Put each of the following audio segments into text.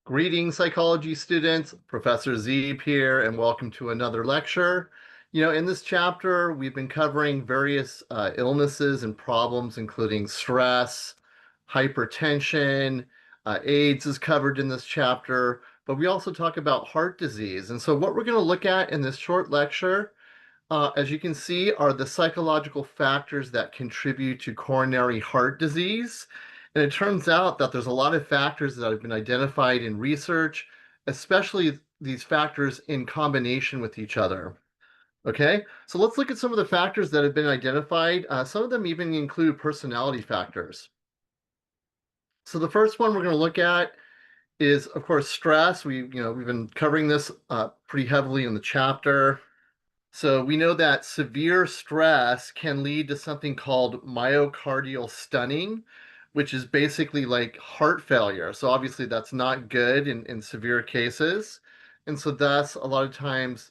Greetings, psychology students. Professor Zeeb here, and welcome to another lecture. In this chapter, we've been covering various illnesses and problems, including stress, hypertension, AIDS is covered in this chapter, but we also talk about heart disease. And so what we're going to look at in this short lecture, as you can see, are the psychological factors that contribute to coronary heart disease. And it turns out that there's a lot of factors that have been identified in research, especially these factors in combination with each other. Okay, so let's look at some of the factors that have been identified. Some of them even include personality factors. So the first one we're going to look at is, of course, stress. We've been covering this pretty heavily in the chapter. So we know that severe stress can lead to something called myocardial stunning, which is basically like heart failure. So obviously that's not good in severe cases. And so thus a lot of times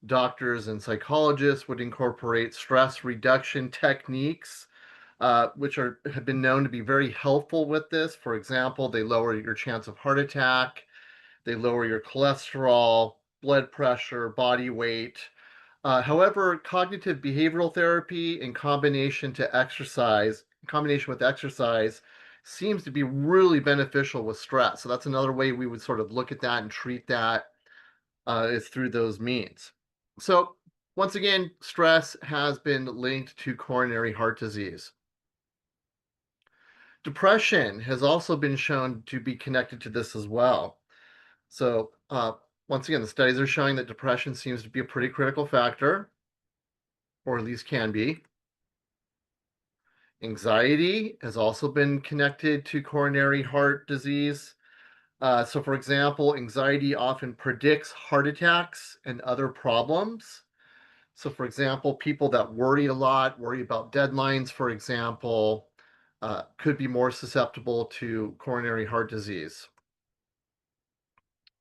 doctors and psychologists would incorporate stress reduction techniques, which have been known to be very helpful with this. For example, they lower your chance of heart attack, they lower your cholesterol, blood pressure, body weight. However, cognitive behavioral therapy in combination with exercise, seems to be really beneficial with stress. So that's another way we would sort of look at that and treat that is through those means. So once again, stress has been linked to coronary heart disease. Depression has also been shown to be connected to this as well. So once again, the studies are showing that depression seems to be a pretty critical factor, or at least can be. Anxiety has also been connected to coronary heart disease. So, for example, anxiety often predicts heart attacks and other problems. So, for example, people that worry a lot, worry about deadlines, for example, could be more susceptible to coronary heart disease.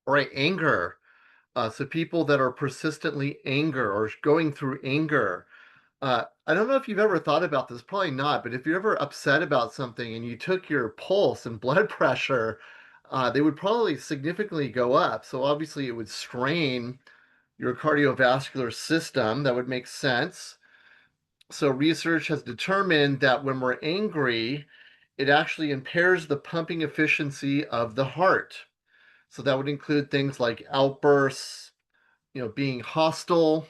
All right, anger. So, people that are persistently anger or going through anger. I don't know if you've ever thought about this, probably not, but if you're ever upset about something and you took your pulse and blood pressure, they would probably significantly go up. So obviously it would strain your cardiovascular system. That would make sense. So research has determined that when we're angry, it actually impairs the pumping efficiency of the heart. So that would include things like outbursts, being hostile,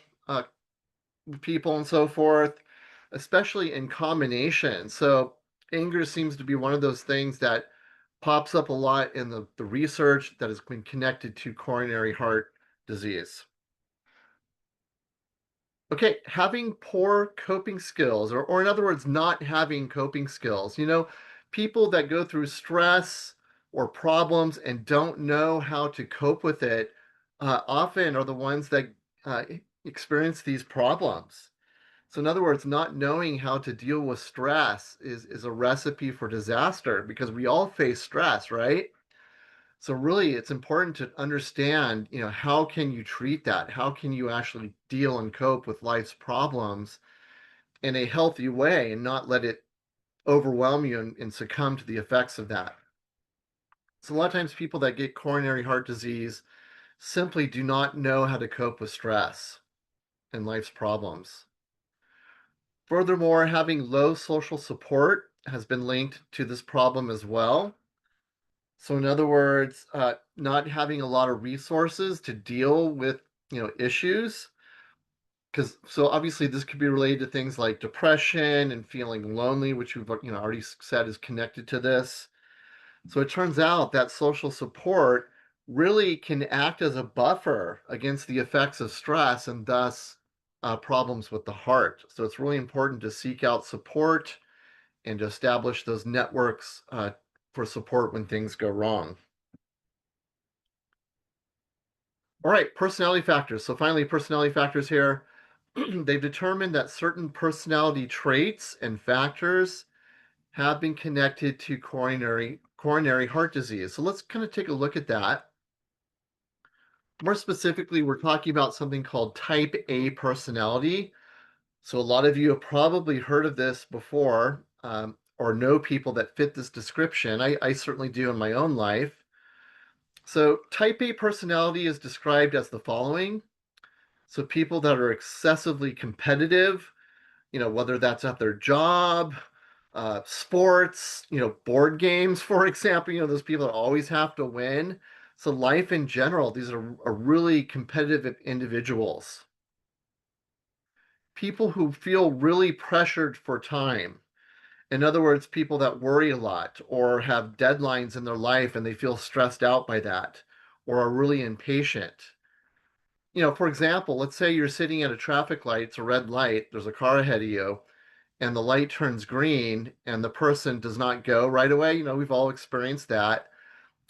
people and so forth, especially in combination. So anger seems to be one of those things that pops up a lot in the research that has been connected to coronary heart disease. Okay, having poor coping skills, or in other words, not having coping skills. People that go through stress or problems and don't know how to cope with it often are the ones that experience these problems. So in other words, not knowing how to deal with stress is a recipe for disaster because we all face stress, right? So really it's important to understand, how can you treat that? How can you actually deal and cope with life's problems in a healthy way and not let it overwhelm you and succumb to the effects of that? So a lot of times people that get coronary heart disease simply do not know how to cope with stress and life's problems. Furthermore, having low social support has been linked to this problem as well. So, in other words, not having a lot of resources to deal with, issues. Because so obviously this could be related to things like depression and feeling lonely, which we've already said is connected to this. So it turns out that social support really can act as a buffer against the effects of stress and thus problems with the heart. So it's really important to seek out support and to establish those networks for support when things go wrong. All right, personality factors. So finally, personality factors here. They've determined that certain personality traits and factors have been connected to coronary heart disease. So let's kind of take a look at that. More specifically, we're talking about something called type A personality. So a lot of you have probably heard of this before, or know people that fit this description. I certainly do in my own life. So type A personality is described as the following. So people that are excessively competitive, whether that's at their job, sports, board games, for example, those people that always have to win. So life in general, these are really competitive individuals. People who feel really pressured for time. In other words, people that worry a lot or have deadlines in their life and they feel stressed out by that or are really impatient. For example, let's say you're sitting at a traffic light, it's a red light, there's a car ahead of you, and the light turns green and the person does not go right away. We've all experienced that.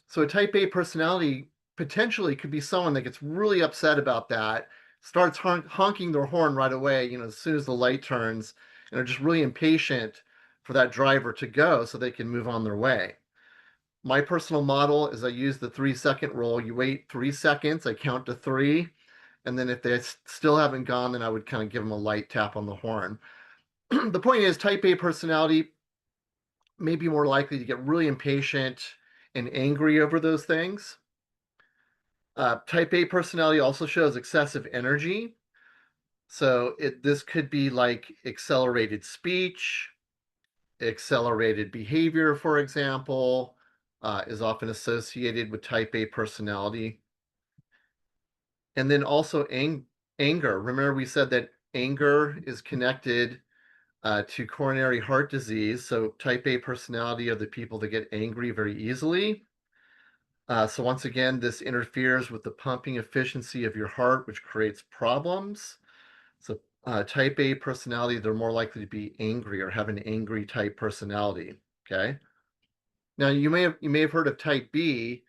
So a type A personality potentially could be someone that gets really upset about that, starts honking their horn right away, as soon as the light turns, and are just really impatient for that driver to go so they can move on their way. My personal model is I use the 3-second rule. You wait 3 seconds, I count to three, and then if they still haven't gone, then I would kind of give them a light tap on the horn. The point is, type A personality may be more likely to get really impatient and angry over those things. Type A personality also shows excessive energy. So this could be like accelerated speech, accelerated behavior, for example, is often associated with type A personality. And then also anger. Remember, we said that anger is connected to coronary heart disease. So type A personality are the people that get angry very easily. So once again, this interferes with the pumping efficiency of your heart, which creates problems. So type A personality, they're more likely to be angry or have an angry type personality. Okay. Now you may have heard of type B.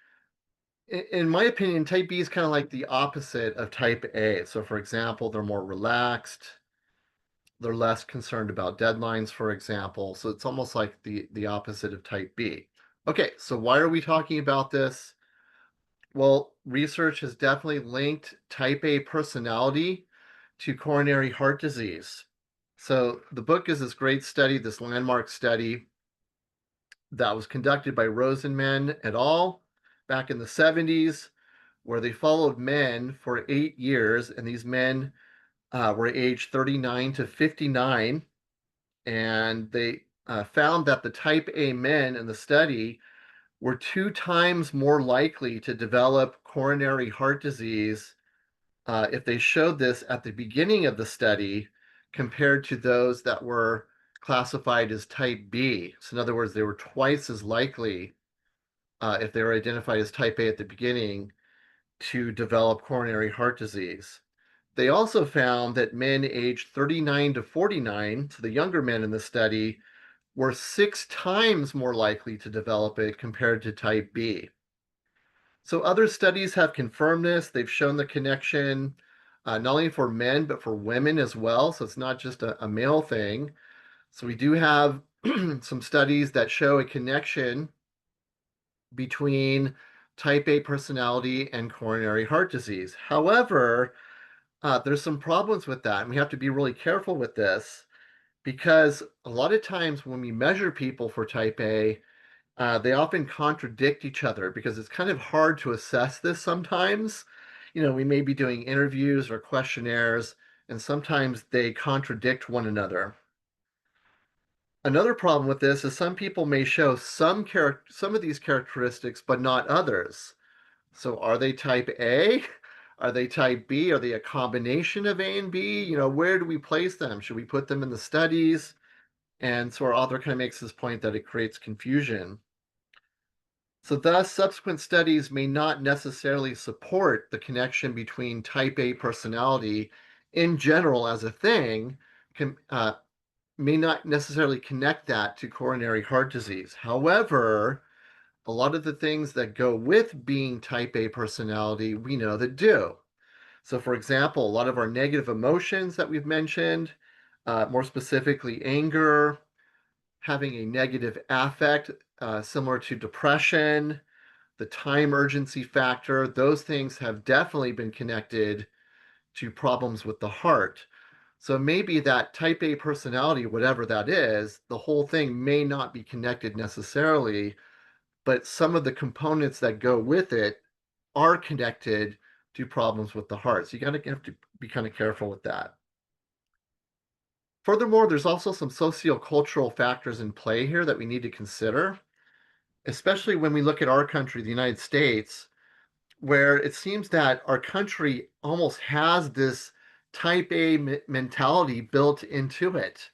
In my opinion, type B is kind of like the opposite of type A. So for example, they're more relaxed. They're less concerned about deadlines, for example. So it's almost like the opposite of type B. Okay, so why are we talking about this? Well, research has definitely linked type A personality to coronary heart disease. So the book is this great study, this landmark study that was conducted by Rosenman et al. Back in the 70s, where they followed men for 8 years, and these men were aged 39 to 59, and they found that the type A men in the study were 2 times more likely to develop coronary heart disease if they showed this at the beginning of the study compared to those that were classified as type B. So, in other words, they were twice as likely if they were identified as type A at the beginning to develop coronary heart disease. They also found that men aged 39 to 49, so the younger men in the study, were 6 times more likely to develop it compared to type B. So other studies have confirmed this. They've shown the connection not only for men, but for women as well. So it's not just a male thing. So we do have some studies that show a connection between type A personality and coronary heart disease. However, there's some problems with that, and we have to be really careful with this because a lot of times when we measure people for type A, they often contradict each other because it's kind of hard to assess this sometimes. We may be doing interviews or questionnaires, and sometimes they contradict one another. Another problem with this is some people may show some of these characteristics, but not others. So are they type A? Are they type B? Are they a combination of A and B? Where do we place them? Should we put them in the studies? And so our author kind of makes this point that it creates confusion. So thus, subsequent studies may not necessarily support the connection between type A personality in general as a thing, may not necessarily connect that to coronary heart disease. However, a lot of the things that go with being type A personality, we know that do. So for example, a lot of our negative emotions that we've mentioned, more specifically anger, having a negative affect, similar to depression, the time urgency factor, those things have definitely been connected to problems with the heart. So maybe that type A personality, whatever that is, the whole thing may not be connected necessarily, but some of the components that go with it are connected to problems with the heart. So you gotta have to be kind of careful with that. Furthermore, there's also some sociocultural factors in play here that we need to consider, especially when we look at our country, the United States, where it seems that our country almost has this type A mentality built into it.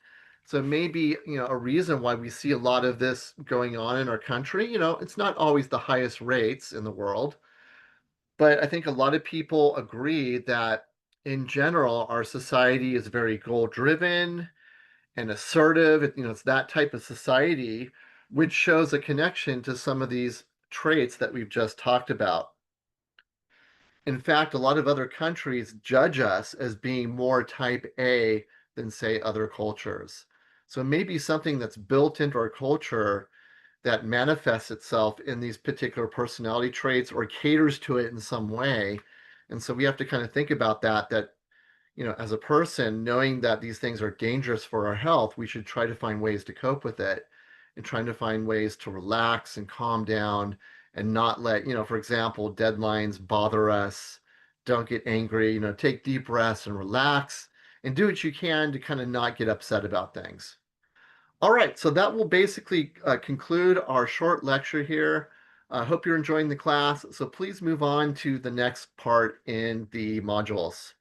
So maybe, a reason why we see a lot of this going on in our country, it's not always the highest rates in the world, but I think a lot of people agree that in general, our society is very goal driven and assertive. It's that type of society, which shows a connection to some of these traits that we've just talked about. In fact, a lot of other countries judge us as being more type A than, say, other cultures. So maybe something that's built into our culture that manifests itself in these particular personality traits or caters to it in some way. And so we have to kind of think about that, as a person, knowing that these things are dangerous for our health, we should try to find ways to cope with it and trying to find ways to relax and calm down and not let, for example, deadlines bother us. Don't get angry, take deep breaths and relax and do what you can to kind of not get upset about things. All right, so that will basically conclude our short lecture here. I hope you're enjoying the class. So please move on to the next part in the modules.